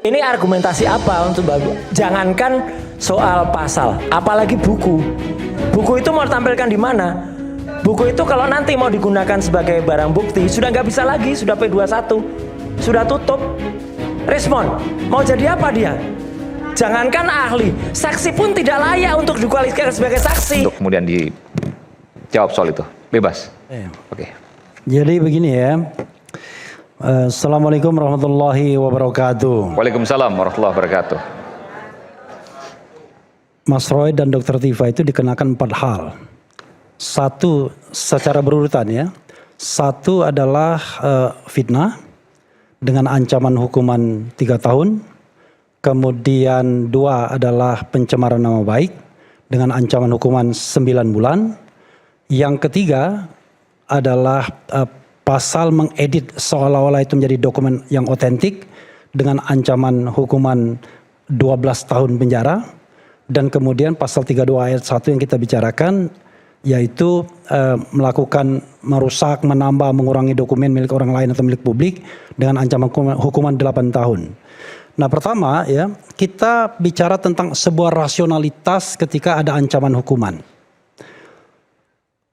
Ini argumentasi apa untuk bagus? Jangankan soal pasal, apalagi buku. Buku itu mau ditampilkan di mana? Buku itu kalau nanti mau digunakan sebagai barang bukti, sudah nggak bisa lagi, sudah P21, sudah tutup. Respon, mau jadi apa dia? Jangankan ahli, saksi pun tidak layak untuk dikualifikasi sebagai saksi. Untuk kemudian dijawab soal itu, bebas. Oke. Jadi begini ya. Assalamualaikum warahmatullahi wabarakatuh. Waalaikumsalam warahmatullahi wabarakatuh. Mas Roy dan Dr. Tifa itu dikenakan 4 hal. Satu secara berurutan ya. Satu adalah fitnah dengan ancaman hukuman 3 tahun. Kemudian 2 adalah pencemaran nama baik dengan ancaman hukuman 9 bulan. Yang ketiga adalah pasal mengedit seolah-olah itu menjadi dokumen yang otentik dengan ancaman hukuman 12 tahun penjara. Dan kemudian pasal 32 ayat 1 yang kita bicarakan yaitu melakukan merusak, menambah, mengurangi dokumen milik orang lain atau milik publik dengan ancaman hukuman 8 tahun. Nah pertama ya, kita bicara tentang sebuah rasionalitas ketika ada ancaman hukuman.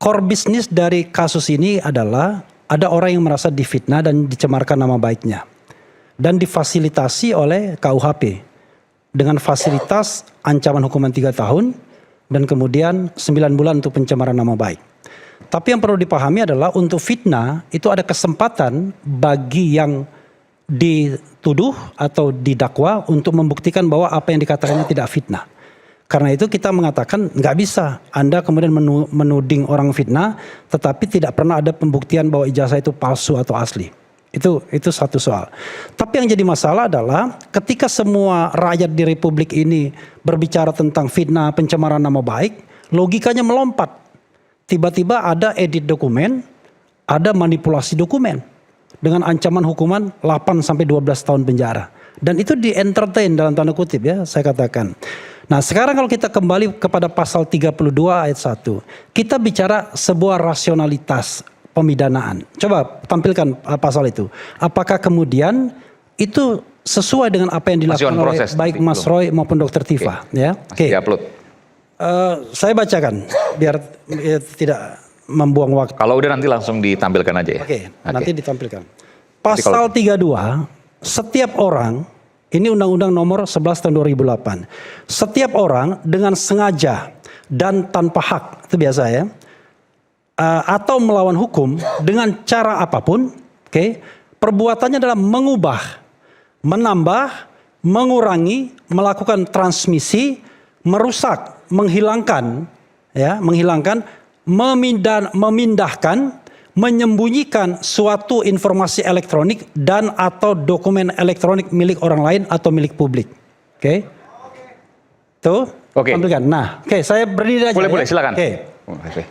Core business dari kasus ini adalah ada orang yang merasa difitnah dan dicemarkan nama baiknya. Dan difasilitasi oleh KUHP. Dengan fasilitas ancaman hukuman 3 tahun dan kemudian 9 bulan untuk pencemaran nama baik. Tapi yang perlu dipahami adalah untuk fitnah itu ada kesempatan bagi yang dituduh atau didakwa untuk membuktikan bahwa apa yang dikatakannya tidak fitnah. Karena itu kita mengatakan nggak bisa Anda kemudian menuding orang fitnah tetapi tidak pernah ada pembuktian bahwa ijazah itu palsu atau asli. Itu satu soal. Tapi yang jadi masalah adalah ketika semua rakyat di Republik ini berbicara tentang fitnah, pencemaran nama baik, logikanya melompat. Tiba-tiba ada edit dokumen, ada manipulasi dokumen dengan ancaman hukuman 8 sampai 12 tahun penjara. Dan itu di entertain dalam tanda kutip ya, saya katakan. Nah sekarang kalau kita kembali kepada pasal 32 ayat 1. Kita bicara sebuah rasionalitas pemidanaan. Coba tampilkan pasal itu. Apakah kemudian itu sesuai dengan apa yang dilakukan oleh baik Mas Roy maupun Dr. Tifa? Ya? Oke. Upload. Saya bacakan biar tidak membuang waktu. Kalau udah nanti langsung ditampilkan aja ya. Oke. Nanti ditampilkan. Pasal 32, setiap orang, ini Undang-Undang nomor 11 tahun 2008. Setiap orang dengan sengaja dan tanpa hak, itu biasa ya, atau melawan hukum dengan cara apapun, perbuatannya adalah mengubah, menambah, mengurangi, melakukan transmisi, merusak, menghilangkan, memindahkan, menyembunyikan suatu informasi elektronik dan atau dokumen elektronik milik orang lain atau milik publik. Oke. Tuh. Oke. Tampilkan. Nah, saya berdiri aja. Boleh, silakan. Oke.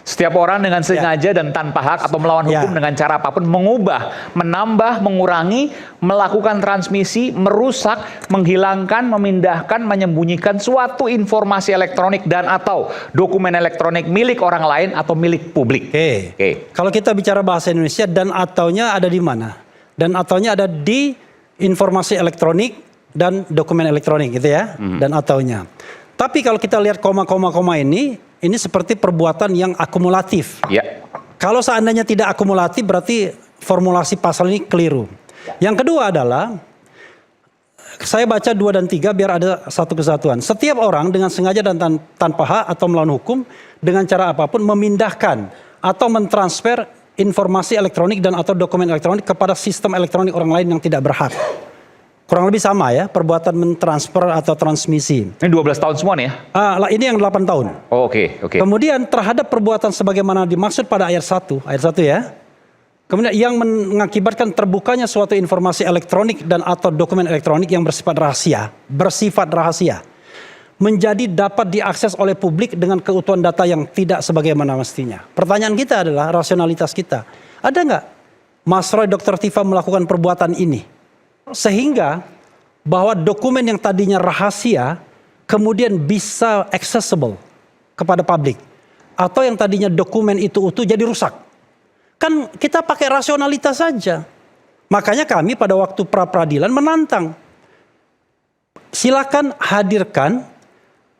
Setiap orang dengan sengaja dan tanpa hak atau melawan hukum dengan cara apapun mengubah, menambah, mengurangi, melakukan transmisi, merusak, menghilangkan, memindahkan, menyembunyikan suatu informasi elektronik dan atau dokumen elektronik milik orang lain atau milik publik. Oke. Kalau kita bicara bahasa Indonesia dan ataunya ada di mana? Dan ataunya ada di informasi elektronik dan dokumen elektronik gitu ya. Dan ataunya. Tapi kalau kita lihat koma-koma ini seperti perbuatan yang akumulatif. Ya. Kalau seandainya tidak akumulatif berarti formulasi pasal ini keliru. Yang kedua adalah, saya baca 2 dan 3 biar ada satu kesatuan. Setiap orang dengan sengaja dan tanpa hak atau melawan hukum dengan cara apapun memindahkan atau mentransfer informasi elektronik dan atau dokumen elektronik kepada sistem elektronik orang lain yang tidak berhak. Kurang lebih sama ya, perbuatan mentransfer atau transmisi. Ini 12 tahun semua nih ya? Ini yang 8 tahun. Oh, oke. Kemudian terhadap perbuatan sebagaimana dimaksud pada ayat 1 ya. Kemudian yang mengakibatkan terbukanya suatu informasi elektronik dan atau dokumen elektronik yang bersifat rahasia. Menjadi dapat diakses oleh publik dengan keutuhan data yang tidak sebagaimana mestinya. Pertanyaan kita adalah rasionalitas kita. Ada nggak Mas Roy Dr. Tifa melakukan perbuatan ini? Sehingga bahwa dokumen yang tadinya rahasia kemudian bisa accessible kepada publik. Atau yang tadinya dokumen itu utuh jadi rusak. Kan kita pakai rasionalitas saja. Makanya kami pada waktu pra-peradilan menantang. silakan hadirkan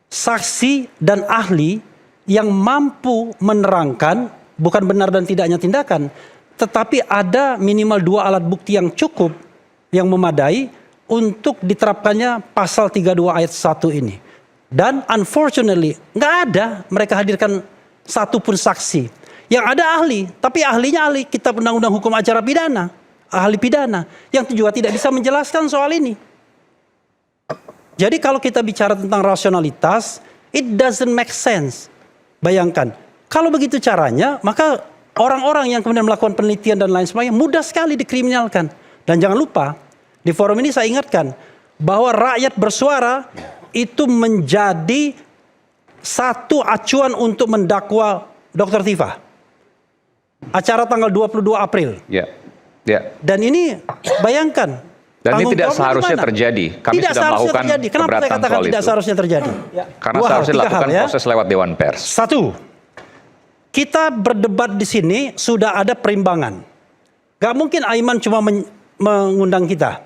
saksi dan ahli yang mampu menerangkan bukan benar dan tidaknya tindakan, tetapi ada minimal 2 alat bukti yang cukup, yang memadai untuk diterapkannya pasal 32 ayat 1 ini. Dan unfortunately nggak ada mereka hadirkan satu pun saksi. Yang ada ahli, tapi ahlinya ahli kitab undang-undang hukum acara pidana, ahli pidana, yang juga tidak bisa menjelaskan soal ini. Jadi kalau kita bicara tentang rasionalitas, it doesn't make sense. Bayangkan, kalau begitu caranya, maka orang-orang yang kemudian melakukan penelitian dan lain sebagainya mudah sekali dikriminalkan. Dan jangan lupa, di forum ini saya ingatkan bahwa rakyat bersuara itu menjadi satu acuan untuk mendakwa Dr. Tifa. Acara tanggal 22 April. Ya. Ya. Dan ini bayangkan. Dan ini tanggung tidak jawabnya seharusnya gimana? terjadi. Kami Tidak sudah seharusnya melakukan terjadi. Kenapa saya keberatan katakan soal tidak itu? seharusnya terjadi? Karena 2 hal, seharusnya 3 hal dilakukan ya. proses lewat Dewan Pers. 1, kita berdebat di sini sudah ada perimbangan. Gak mungkin Aiman cuma mengundang kita.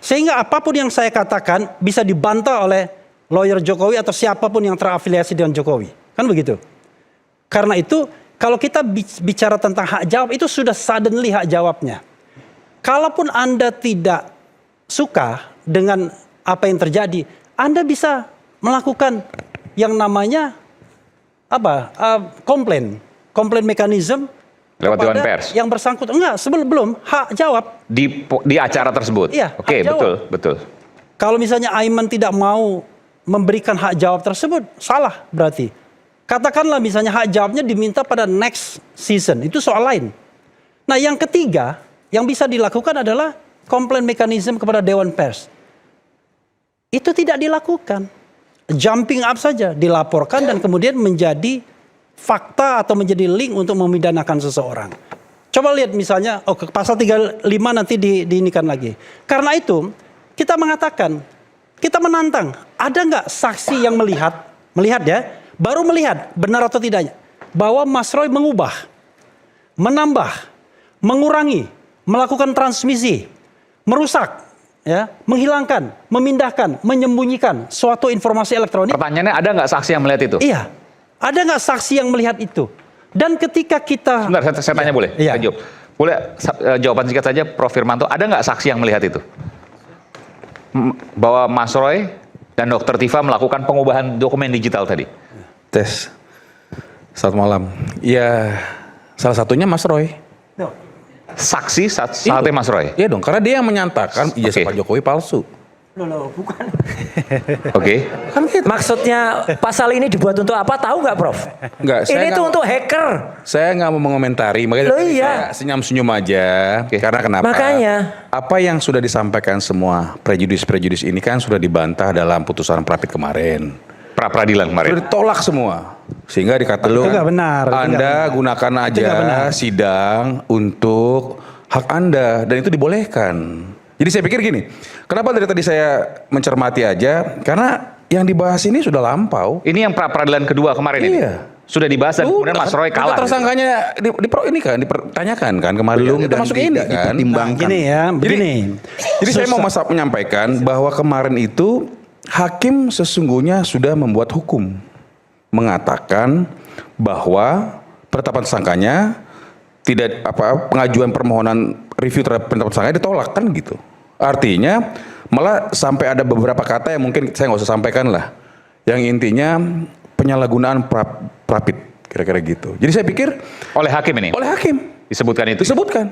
Sehingga apapun yang saya katakan bisa dibantah oleh lawyer Jokowi atau siapapun yang terafiliasi dengan Jokowi. Kan begitu. Karena itu kalau kita bicara tentang hak jawab itu sudah suddenly hak jawabnya. Kalaupun Anda tidak suka dengan apa yang terjadi, Anda bisa melakukan yang namanya komplain mekanisme Lewat Dewan kepada Pers. yang bersangkutan. Enggak, belum hak jawab. Di acara tersebut. Iya, Oke, hak jawab. betul. Kalau misalnya Aiman tidak mau memberikan hak jawab tersebut, salah berarti. Katakanlah misalnya hak jawabnya diminta pada next season, itu soal lain. Nah yang ketiga, yang bisa dilakukan adalah komplain mekanisme kepada Dewan Pers. Itu tidak dilakukan. Jumping up saja, dilaporkan dan kemudian menjadi fakta atau menjadi link untuk memidanakan seseorang. Coba lihat misalnya, pasal 35 nanti diinikan lagi. Karena itu, kita mengatakan, kita menantang, ada nggak saksi yang melihat ya, baru melihat benar atau tidaknya, bahwa Mas Roy mengubah, menambah, mengurangi, melakukan transmisi, merusak, ya, menghilangkan, memindahkan, menyembunyikan suatu informasi elektronik. Pertanyaannya, ada nggak saksi yang melihat itu? Iya, ada nggak saksi yang melihat itu? Dan ketika kita... Sebentar, saya tanya boleh? Iya. Saya jawab. Boleh jawaban singkat saja, Prof. Firmanto, ada nggak saksi yang melihat itu? Bahwa Mas Roy dan Dr. Tifa melakukan pengubahan dokumen digital tadi? Tes. Selamat malam. Ya, salah satunya Mas Roy. Saksi satunya Mas Roy? Iya dong, karena dia yang menyatakan ijazah Oke. Pak Jokowi palsu. Loh, bukan. Oke. Kan gitu. Maksudnya pasal ini dibuat untuk apa? Tahu nggak, Prof? Enggak, saya Ini nggak tuh mau- untuk hacker. Saya nggak mau mengomentari, makanya Loh, tadi iya. saya senyum-senyum aja. Karena kenapa? Makanya. Apa yang sudah disampaikan semua prejudis ini kan sudah dibantah dalam putusan Prapit kemarin. Pra-peradilan kemarin. Sudah ditolak semua. Sehingga dikatakan Itu nggak benar, itu nggak Anda benar. gunakan Itu nggak benar. aja sidang untuk hak Anda dan itu dibolehkan. Jadi saya pikir gini, kenapa dari tadi saya mencermati aja? Karena yang dibahas ini sudah lampau. Ini yang pra-peradilan kedua kemarin ini? Iya. Sudah dibahas dan kemudian Mas Roy kalah. Tersangkanya dipertanyakan kan kemarin. Belum Kita dan masuk ini tidak kan. dipertimbangkan. Gini ya, begini. Jadi saya mau menyampaikan bahwa kemarin itu hakim sesungguhnya sudah membuat hukum. Mengatakan bahwa penetapan tersangkanya tidak pengajuan permohonan review terhadap penetapan tersangka ditolak kan gitu. Artinya malah sampai ada beberapa kata yang mungkin saya nggak usah sampaikan lah. Yang intinya penyalahgunaan Prapit kira-kira gitu. Jadi saya pikir Oleh hakim ini? oleh hakim Disebutkan itu? disebutkan.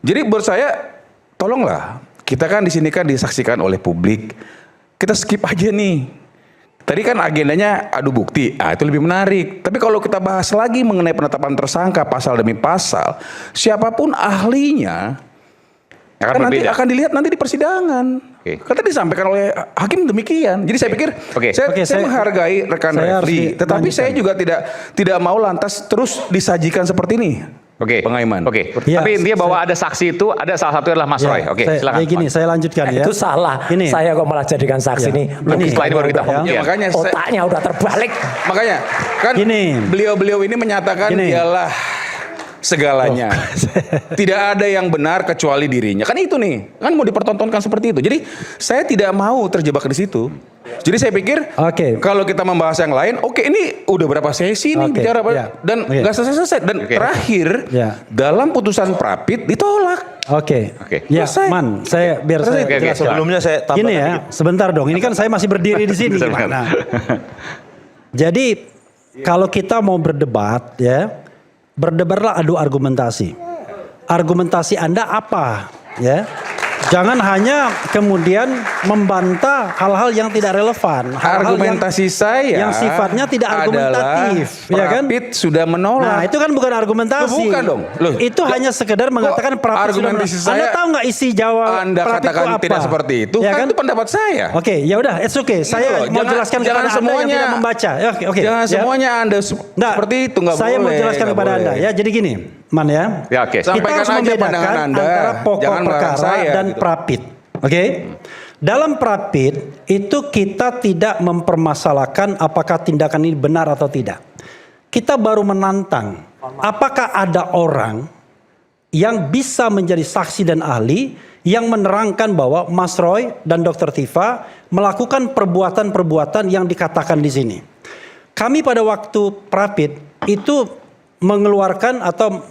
Jadi menurut saya tolonglah, kita kan di sini kan disaksikan oleh publik. Kita skip aja nih. Tadi kan agendanya adu bukti, itu lebih menarik. Tapi kalau kita bahas lagi mengenai penetapan tersangka pasal demi pasal, siapapun ahlinya Akan kan nanti berbeda. akan dilihat nanti di persidangan. Oke. Karena disampaikan oleh hakim demikian. Jadi saya pikir Oke. saya menghargai rekan saya harus refli, tetapi dilanjutkan. saya juga tidak mau lantas terus disajikan seperti ini. Oke. Bang Aiman. Oke. Iya, Tapi intinya bahwa ada saksi itu, ada salah satu adalah Mas Roy. Oke, silakan. Gini, saya lanjutkan ya. Itu salah. Gini. Saya kok malah jadikan saksi Ya. nih. Gini. Setelah ini baru kita Ya. pembuktian. Ya, makanya Otaknya udah terbalik. Makanya kan Gini. beliau-beliau ini menyatakan Gini. dialah segalanya. Tidak ada yang benar kecuali dirinya. Kan itu nih, kan mau dipertontonkan seperti itu. Jadi saya tidak mau terjebak di situ. Jadi saya pikir kalau kita membahas yang lain, ini udah berapa sesi nih bicara dan nggak selesai-selesai. Dan terakhir dalam putusan Prapit ditolak. Ya, Man, saya biar saya jelaskan. Sebelumnya saya tambahkan Gini ya, sebentar dong. Ini kan saya masih berdiri di sini. Gimana? Jadi kalau kita mau berdebat, ya, berdebatlah adu argumentasi. Argumentasi Anda apa, ya? Jangan hanya kemudian membantah hal-hal yang tidak relevan. Argumentasi saya yang sifatnya tidak argumentatif, ya kan? Prapit sudah menolak. Nah, itu kan bukan argumentasi. Bukan dong. Loh, itu hanya sekedar mengatakan Prapit sudah menolak. Anda tahu nggak isi jawab Anda Prapit katakan itu apa? tidak seperti itu, ya kan itu pendapat saya. Ya udah, it's okay. Saya mau jelaskan kepada Anda yang tidak membaca. Jangan semuanya Anda seperti itu, nggak boleh. Saya mau jelaskan kepada Anda, ya. Jadi gini, Man, ya. Kita Sampaikan harus aja membedakan pandangan Anda. antara pokok Jangan melarang perkara saya, dan Prapit. Dalam Prapit itu kita tidak mempermasalahkan apakah tindakan ini benar atau tidak. Kita baru menantang apakah ada orang yang bisa menjadi saksi dan ahli yang menerangkan bahwa Mas Roy dan Dr. Tifa melakukan perbuatan-perbuatan yang dikatakan di sini. Kami pada waktu Prapit itu mengeluarkan atau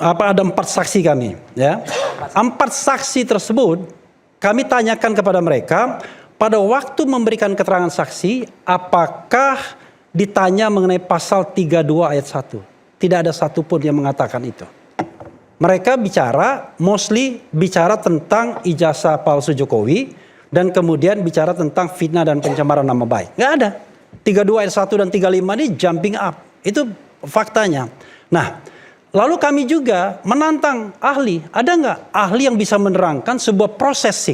ada 4 saksi kami, ya. 4 saksi tersebut kami tanyakan kepada mereka pada waktu memberikan keterangan saksi, apakah ditanya mengenai pasal 32 ayat 1. Tidak ada satupun yang mengatakan itu. Mereka mostly bicara tentang ijazah palsu Jokowi dan kemudian bicara tentang fitnah dan pencemaran nama baik. Nggak ada. 32 ayat 1 dan 35 ini jumping up. Itu faktanya. Nah, lalu kami juga menantang ahli. Ada nggak ahli yang bisa menerangkan sebuah proses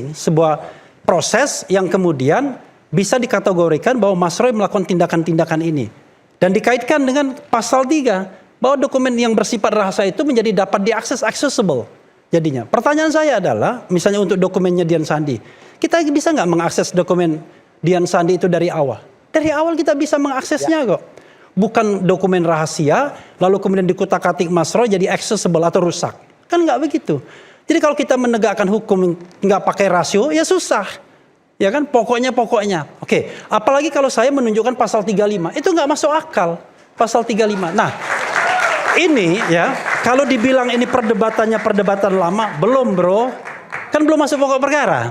yang kemudian bisa dikategorikan bahwa Mas Roy melakukan tindakan-tindakan ini. Dan dikaitkan dengan pasal 3. Bahwa dokumen yang bersifat rahasia itu menjadi dapat diakses, accessible. Jadinya, pertanyaan saya adalah, misalnya untuk dokumennya Dian Sandi. Kita bisa nggak mengakses dokumen Dian Sandi itu dari awal? Dari awal kita bisa mengaksesnya kok. Bukan dokumen rahasia, lalu kemudian dikutak-katik Mas Roy jadi accessible atau rusak. Kan nggak begitu. Jadi kalau kita menegakkan hukum nggak pakai rasio, ya susah. Ya kan, pokoknya. Apalagi kalau saya menunjukkan pasal 35, itu nggak masuk akal. Pasal 35. Nah, ini ya, kalau dibilang ini perdebatan lama, belum bro. Kan belum masuk pokok perkara.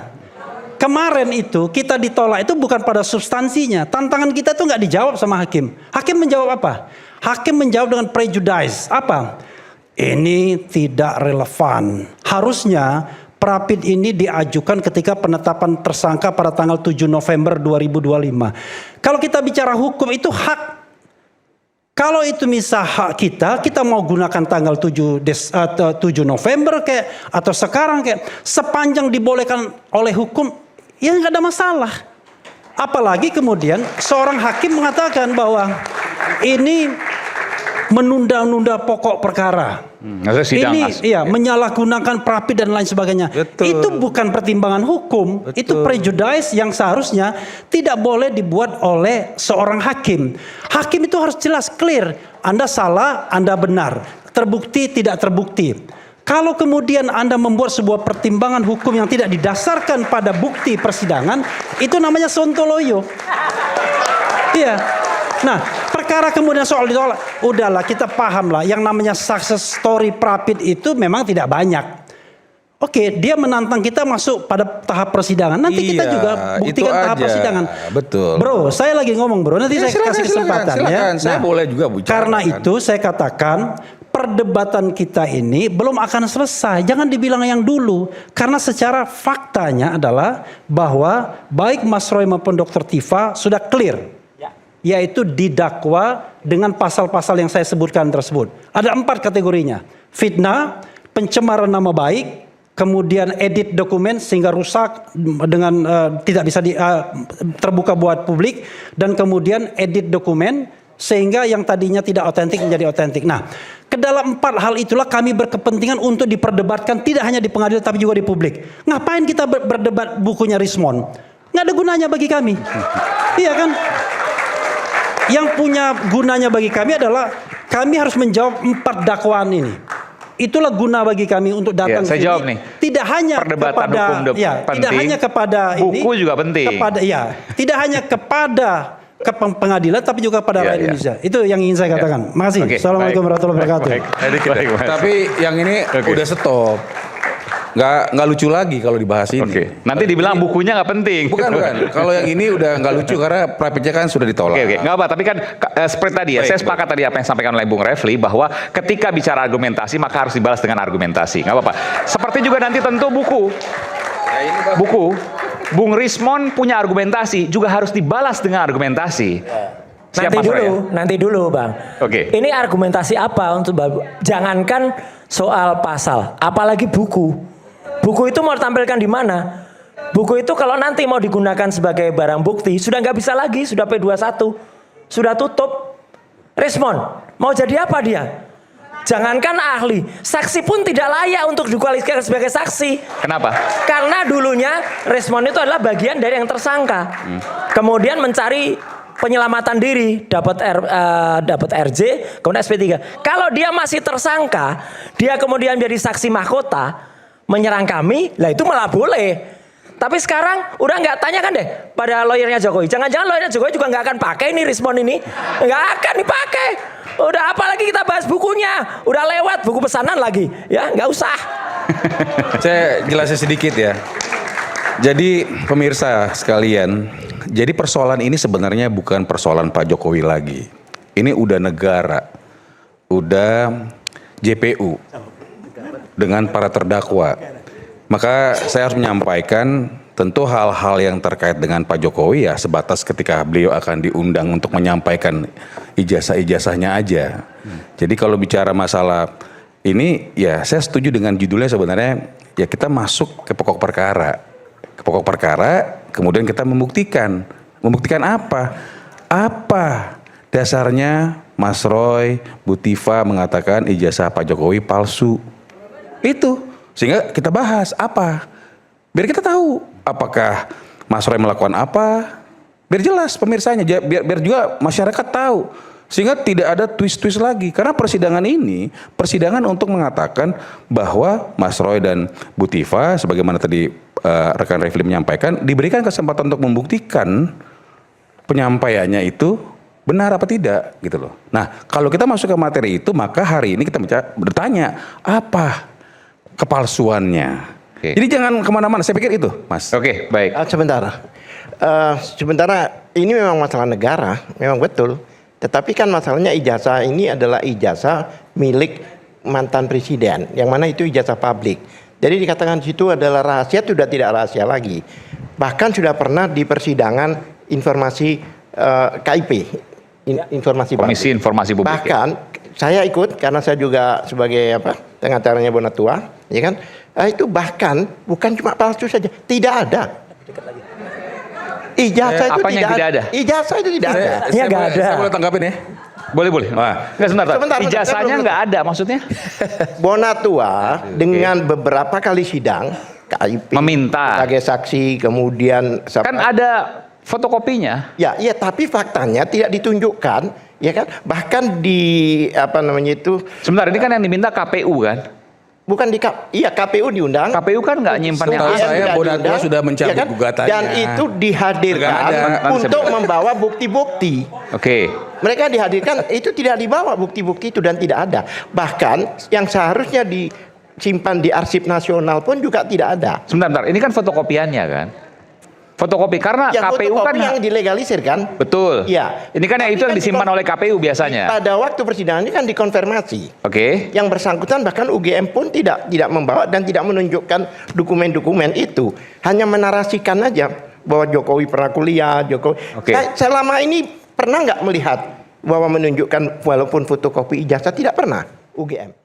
Kemarin itu kita ditolak itu bukan pada substansinya. Tantangan kita itu nggak dijawab sama hakim. Hakim menjawab apa? Hakim menjawab dengan prejudice. Apa? Ini tidak relevan. Harusnya Prapit ini diajukan ketika penetapan tersangka pada tanggal 7 November 2025. Kalau kita bicara hukum itu hak. Kalau itu misal hak kita mau gunakan tanggal 7 November kayak atau sekarang kayak sepanjang dibolehkan oleh hukum, ya nggak ada masalah. Apalagi kemudian seorang hakim mengatakan bahwa ini menunda-nunda pokok perkara. Ini menyalahgunakan Prapit dan lain sebagainya. Betul. Itu bukan pertimbangan hukum. Betul. Itu prejudice yang seharusnya tidak boleh dibuat oleh seorang hakim. Hakim itu harus jelas, clear. Anda salah, Anda benar. Terbukti, tidak terbukti. Kalau kemudian Anda membuat sebuah pertimbangan hukum yang tidak didasarkan pada bukti persidangan, itu namanya sontoloyo. Iya. Nah, perkara kemudian soal ditolak, udahlah kita paham lah. Yang namanya success story Prapit itu memang tidak banyak. Dia menantang kita masuk pada tahap persidangan. Nanti kita juga buktikan tahap persidangan. Betul. Bro, saya lagi ngomong bro. Nanti saya kasih kesempatan ya. Saya boleh juga bicara. Karena itu saya katakan perdebatan kita ini belum akan selesai. Jangan dibilang yang dulu. Karena secara faktanya adalah bahwa baik Mas Roy maupun Dr. Tifa sudah clear. Yaitu didakwa dengan pasal-pasal yang saya sebutkan tersebut. Ada 4 kategorinya. Fitnah, pencemaran nama baik, kemudian edit dokumen sehingga rusak dengan tidak bisa terbuka buat publik, dan kemudian edit dokumen sehingga yang tadinya tidak otentik menjadi otentik. Nah, ke dalam 4 hal itulah kami berkepentingan untuk diperdebatkan tidak hanya di pengadilan tapi juga di publik. Ngapain kita berdebat bukunya Rismond? Nggak ada gunanya bagi kami. Iya kan? Yang punya gunanya bagi kami adalah kami harus menjawab 4 dakwaan ini. Itulah guna bagi kami untuk datang saya sini. jawab nih. Tidak hanya Perdebatan kepada hukum penting, tidak hanya kepada buku ini, juga penting. Tidak hanya kepada pengadilan tapi juga kepada rakyat Indonesia. Itu yang ingin saya katakan. Makasih. Oke, Assalamualaikum warahmatullahi wabarakatuh. Baik. Tapi yang ini udah stop. Nggak lucu lagi kalau dibahas ini. Oke. Nanti dibilang bukunya nggak penting. Bukan. Kalau yang ini udah nggak lucu karena private-nya kan sudah ditolak. Oke. Nggak apa. Tapi kan seperti tadi ya, saya sepakat tadi apa yang disampaikan oleh Bung Refli bahwa ketika bicara argumentasi maka harus dibalas dengan argumentasi. Nggak apa-apa. Seperti juga nanti tentu buku. Bung Rismon punya argumentasi juga harus dibalas dengan argumentasi. Nanti dulu Bang. Oke. Ini argumentasi apa untuk jangankan soal pasal, apalagi buku. Buku itu mau ditampilkan di mana? Buku itu kalau nanti mau digunakan sebagai barang bukti sudah nggak bisa lagi, sudah P21, sudah tutup. Rismon mau jadi apa dia? Jangankan ahli, saksi pun tidak layak untuk dikualifikasi sebagai saksi. Kenapa? Karena dulunya Rismon itu adalah bagian dari yang tersangka. Kemudian mencari penyelamatan diri, dapat RJ, kemudian SP3. Kalau dia masih tersangka, dia kemudian menjadi saksi mahkota, menyerang kami, lah itu malah boleh. Tapi sekarang udah nggak tanyakan deh pada lawyernya Jokowi. Jangan-jangan lawyernya Jokowi juga nggak akan pakai ini Rismon ini, nggak akan dipakai. Udah apalagi kita bahas bukunya, udah lewat buku pesanan lagi, ya nggak usah. Saya jelasin sedikit ya. Jadi pemirsa sekalian, jadi persoalan ini sebenarnya bukan persoalan Pak Jokowi lagi. Ini udah negara, udah JPU dengan para terdakwa. Maka saya harus menyampaikan tentu hal-hal yang terkait dengan Pak Jokowi ya sebatas ketika beliau akan diundang untuk menyampaikan ijazah-ijazahnya aja. Jadi kalau bicara masalah ini ya saya setuju dengan judulnya sebenarnya ya kita masuk ke pokok perkara. Ke pokok perkara kemudian kita membuktikan. Membuktikan apa? Apa dasarnya Mas Roy, Bu Tiva mengatakan ijazah Pak Jokowi palsu? Itu. Sehingga kita bahas apa? Biar kita tahu apakah Mas Roy melakukan apa? Biar jelas pemirsanya, biar juga masyarakat tahu. Sehingga tidak ada twist-twist lagi. Karena persidangan ini, persidangan untuk mengatakan bahwa Mas Roy dan Bu Tiva, sebagaimana tadi rekan Refli menyampaikan, diberikan kesempatan untuk membuktikan penyampaiannya itu benar apa tidak gitu loh. Nah kalau kita masuk ke materi itu maka hari ini kita bertanya apa kepalsuannya. Oke. Jadi jangan kemana-mana. Saya pikir itu, Mas. Oke, baik. Sementara ini memang masalah negara, memang betul. Tetapi kan masalahnya ijazah ini adalah ijazah milik mantan presiden, yang mana itu ijazah publik. Jadi dikatakan di situ adalah rahasia, sudah tidak rahasia lagi. Bahkan sudah pernah di persidangan informasi KIP, informasi Komisi Informasi Publik. Bahkan saya ikut karena saya juga sebagai pengacaranya Bonatua, ya kan? Itu bahkan bukan cuma palsu saja, tidak ada. Ijazah itu tidak ada. Ijazah itu tidak ada. Ya nggak ada. Saya boleh tanggapin ya? Boleh. Nggak, sebentar. Ijazahnya nggak ada maksudnya? Bonatua dengan beberapa kali sidang KIP meminta sebagai saksi, kemudian kan ada fotokopinya. Ya, tapi faktanya tidak ditunjukkan, ya kan? Bahkan di Sebentar, ini kan yang diminta KPU kan? Bukan KPU diundang. KPU kan nggak nyimpan yang Tahu asli. saya Bonatua sudah mencabut gugatannya. Dan itu dihadirkan untuk membawa bukti-bukti. Oke. Mereka dihadirkan itu tidak dibawa bukti-bukti itu dan tidak ada. Bahkan yang seharusnya disimpan di arsip nasional pun juga tidak ada. Sebentar, ini kan fotokopiannya kan? Fotokopi karena Ya, KPU kan yang dilegalisir kan? betul. Iya. Ini kan yang itu yang disimpan oleh KPU biasanya. Pada waktu persidangan ini kan dikonfirmasi. Oke. Yang bersangkutan bahkan UGM pun tidak membawa dan tidak menunjukkan dokumen-dokumen itu. Hanya menarasikan aja bahwa Jokowi pernah kuliah, Jokowi. Oke. Selama ini pernah nggak melihat bahwa menunjukkan walaupun fotokopi ijazah, tidak pernah UGM.